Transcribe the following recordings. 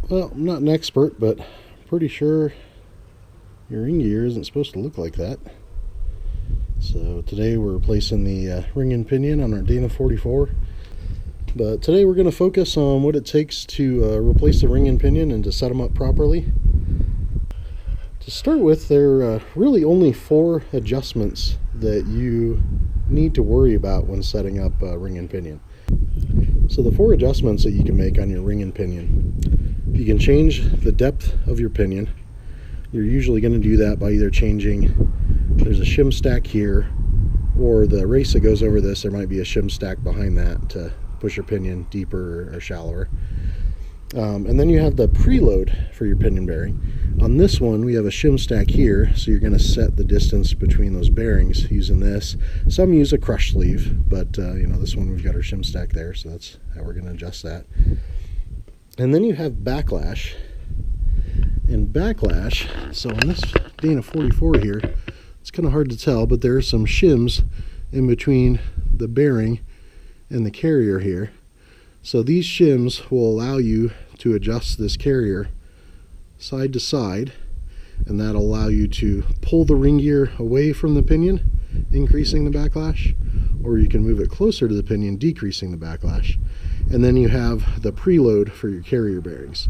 Well, I'm not an expert, but I'm pretty sure your ring gear isn't supposed to look like that. So today we're replacing the ring and pinion on our Dana 44. But today we're going to focus on what it takes to replace the ring and pinion and to set them up properly. To start with, there are really only 4 adjustments that you need to worry about when setting up ring and pinion. So the 4 adjustments that you can make on your ring and pinion: you can change the depth of your pinion. You're usually going to do that by either changing, there's a shim stack here, or the race that goes over this, there might be a shim stack behind that to push your pinion deeper or shallower. And then you have the preload for your pinion bearing. On this one, we have a shim stack here, so you're going to set the distance between those bearings using this. Some use a crush sleeve, but this one we've got our shim stack there, so that's how we're going to adjust that. And then you have backlash. And backlash, so on this Dana 44 here, it's kind of hard to tell, but there are some shims in between the bearing and the carrier here. So these shims will allow you to adjust this carrier side to side, and that'll allow you to pull the ring gear away from the pinion, increasing the backlash, or you can move it closer to the pinion, decreasing the backlash. And then you have the preload for your carrier bearings.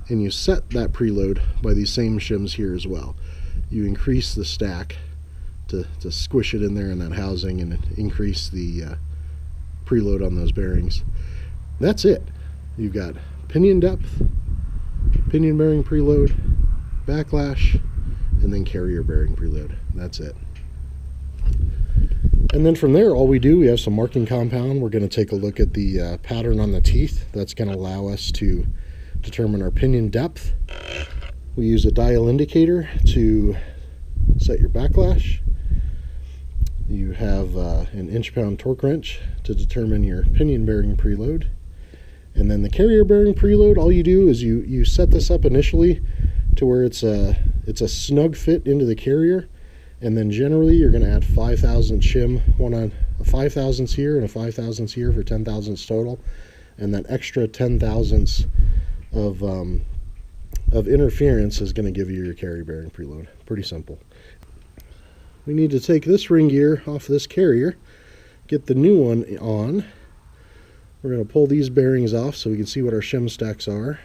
And you set that preload by these same shims here as well. You increase the stack to squish it in there in that housing and increase the preload on those bearings. That's it. You've got pinion depth, pinion bearing preload, backlash, and then carrier bearing preload. That's it. And then from there, all we do, we have some marking compound. We're going to take a look at the pattern on the teeth. That's going to allow us to determine our pinion depth. We use a dial indicator to set your backlash. You have an inch-pound torque wrench to determine your pinion bearing preload. And then the carrier bearing preload, all you do is you set this up initially to where it's a snug fit into the carrier, and then generally you're going to add 5 thousandths shim, a 5 thousandths here and a 5 thousandths here for 10 thousandths total, and that extra 10 thousandths of interference is going to give you your carrier bearing preload. Pretty simple. We need to take this ring gear off this carrier, get the new one on. We're going to pull these bearings off so we can see what our shim stacks are.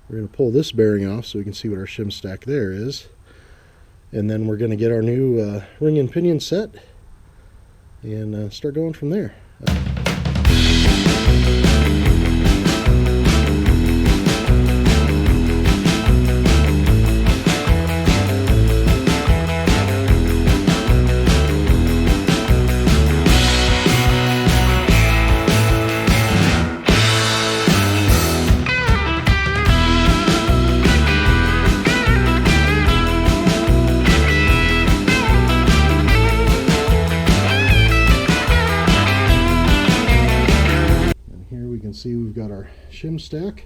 We're going to pull this bearing off so we can see what our shim stack there is. And then we're going to get our new ring and pinion set and start going from there. See, we've got our shim stack.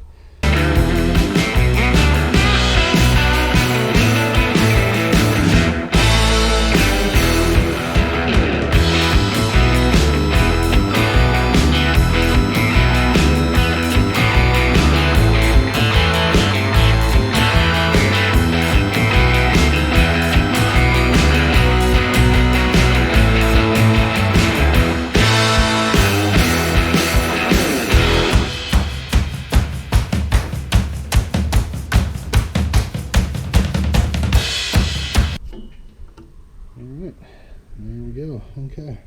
There we go. Okay.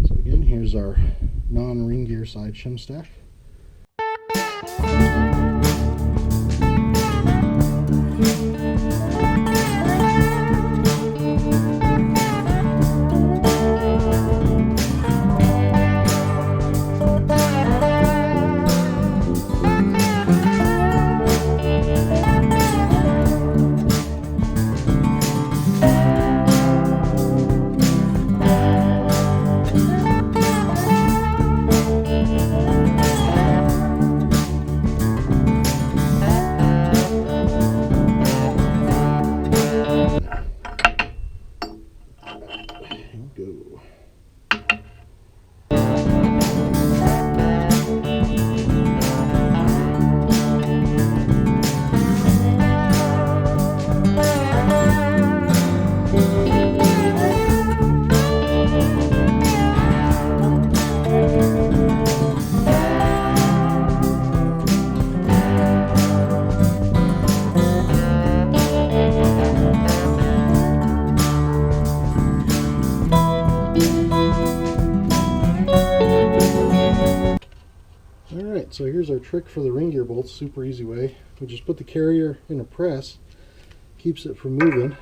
So again, here's our non-ring gear side shim stack. Alright, so here's our trick for the ring gear bolts. Super easy way. We just put the carrier in a press, keeps it from moving.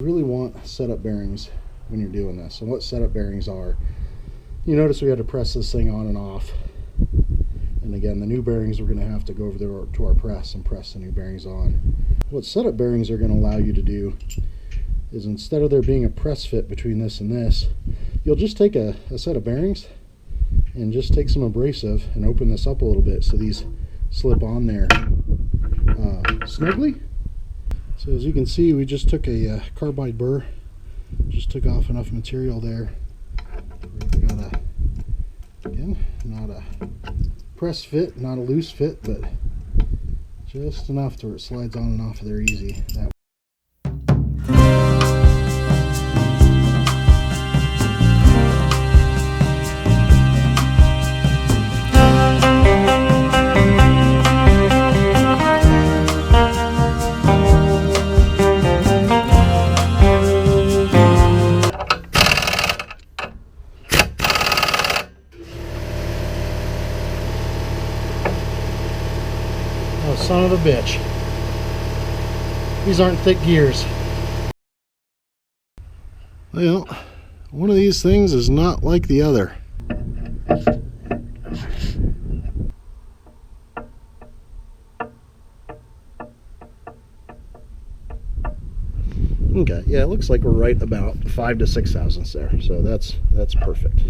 You really want setup bearings when you're doing this. And what setup bearings are, you notice we had to press this thing on and off. And again, the new bearings, we're going to have to go over there to our press and press the new bearings on. What setup bearings are going to allow you to do is, instead of there being a press fit between this and this, you'll just take a set of bearings and just take some abrasive and open this up a little bit so these slip on there snugly. So as you can see, we just took a carbide burr, just took off enough material there. We've got again, not a press fit, not a loose fit, but just enough to where it slides on and off of there easy. Oh, son of a bitch. These aren't thick gears. Well, one of these things is not like the other. Okay, yeah, it looks like we're right about 5 to 6 thousandths there, so that's perfect.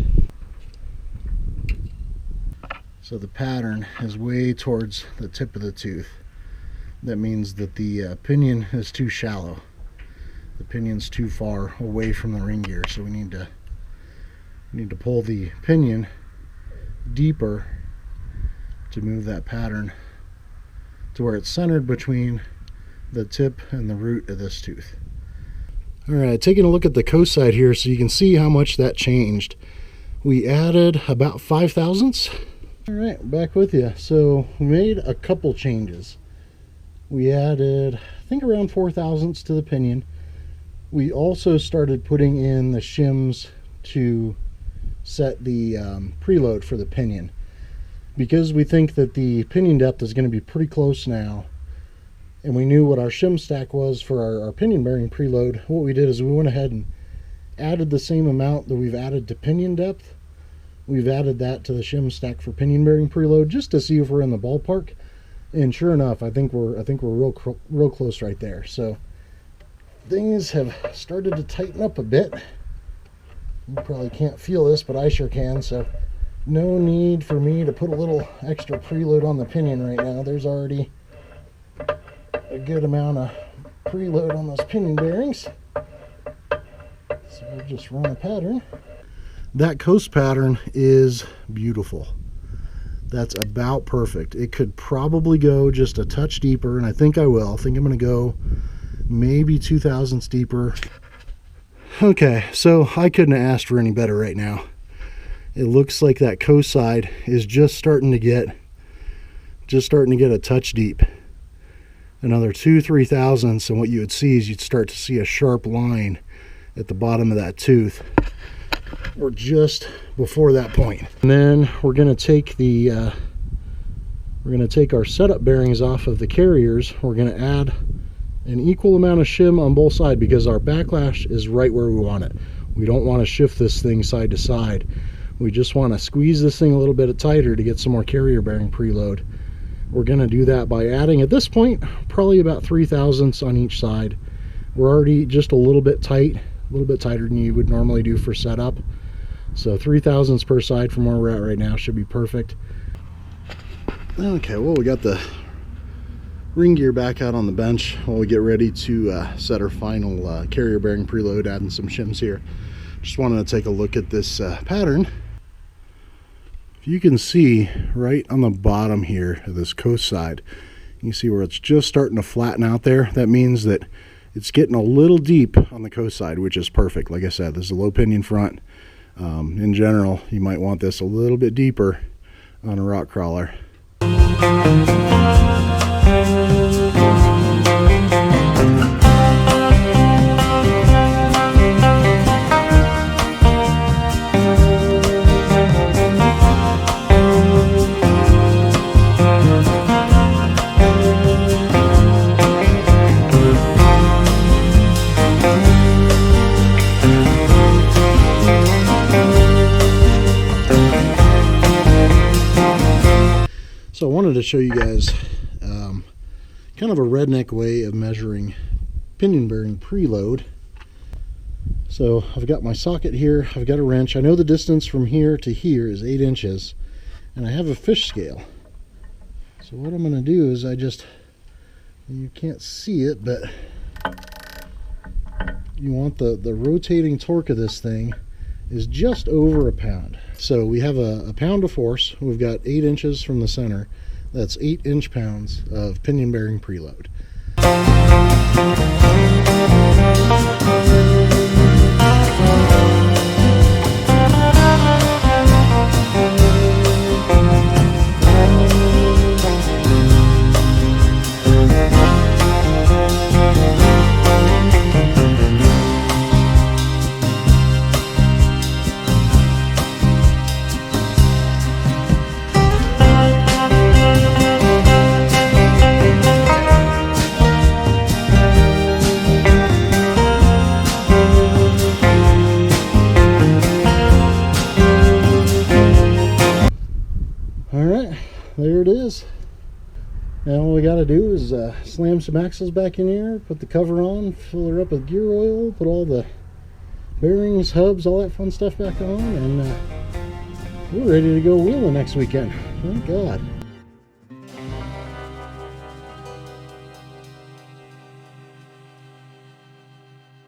So the pattern is way towards the tip of the tooth. That means that the pinion is too shallow. The pinion's too far away from the ring gear, so we need to pull the pinion deeper to move that pattern to where it's centered between the tip and the root of this tooth. Alright, taking a look at the coast side here so you can see how much that changed. We added about 5 thousandths. Alright, back with you. So we made a couple changes. We added, I think, around 4 thousandths to the pinion. We also started putting in the shims to set the preload for the pinion. Because we think that the pinion depth is going to be pretty close now, and we knew what our shim stack was for our pinion bearing preload, what we did is we went ahead and added the same amount that we've added to pinion depth. We've added that to the shim stack for pinion bearing preload just to see if we're in the ballpark. And sure enough, I think we're real close right there. So things have started to tighten up a bit. You probably can't feel this, but I sure can. So no need for me to put a little extra preload on the pinion right now. There's already a good amount of preload on those pinion bearings. So we'll just run a pattern. That coast pattern is beautiful. That's about perfect. It could probably go just a touch deeper, and I think I will. I think I'm going to go maybe 2 thousandths deeper. Okay, so I couldn't have asked for any better right now. It looks like that coast side is just starting to get a touch deep. another 2-3 thousandths, and what you would see is you'd start to see a sharp line at the bottom of that tooth. We're just before that point. And then we're going to take the our setup bearings off of the carriers. We're going to add an equal amount of shim on both sides because our backlash is right where we want it. We don't want to shift this thing side to side. We just want to squeeze this thing a little bit tighter to get some more carrier bearing preload. We're going to do that by adding, at this point, probably about 3 thousandths on each side. We're already just a little bit tight, a little bit tighter than you would normally do for setup. So 3 thousandths per side from where we're at right now should be perfect. Okay, well, we got the ring gear back out on the bench while we get ready to set our final carrier bearing preload, adding some shims here. Just wanted to take a look at this pattern. If you can see right on the bottom here of this coast side, you see where it's just starting to flatten out there. That means that it's getting a little deep on the coast side, which is perfect. Like I said, this is a low pinion front. In general, you might want this a little bit deeper on a rock crawler. So I wanted to show you guys kind of a redneck way of measuring pinion bearing preload. So I've got my socket here, I've got a wrench. I know the distance from here to here is 8 inches, and I have a fish scale. So what I'm going to do is you can't see it, but you want the rotating torque of this thing is just over a pound. So we have a pound of force. We've got 8 inches from the center. That's 8 inch-pounds of pinion bearing preload. There it is. Now all we got to do is slam some axles back in here, put the cover on, fill her up with gear oil, put all the bearings, hubs, all that fun stuff back on, and we're ready to go wheeling next weekend. Thank God.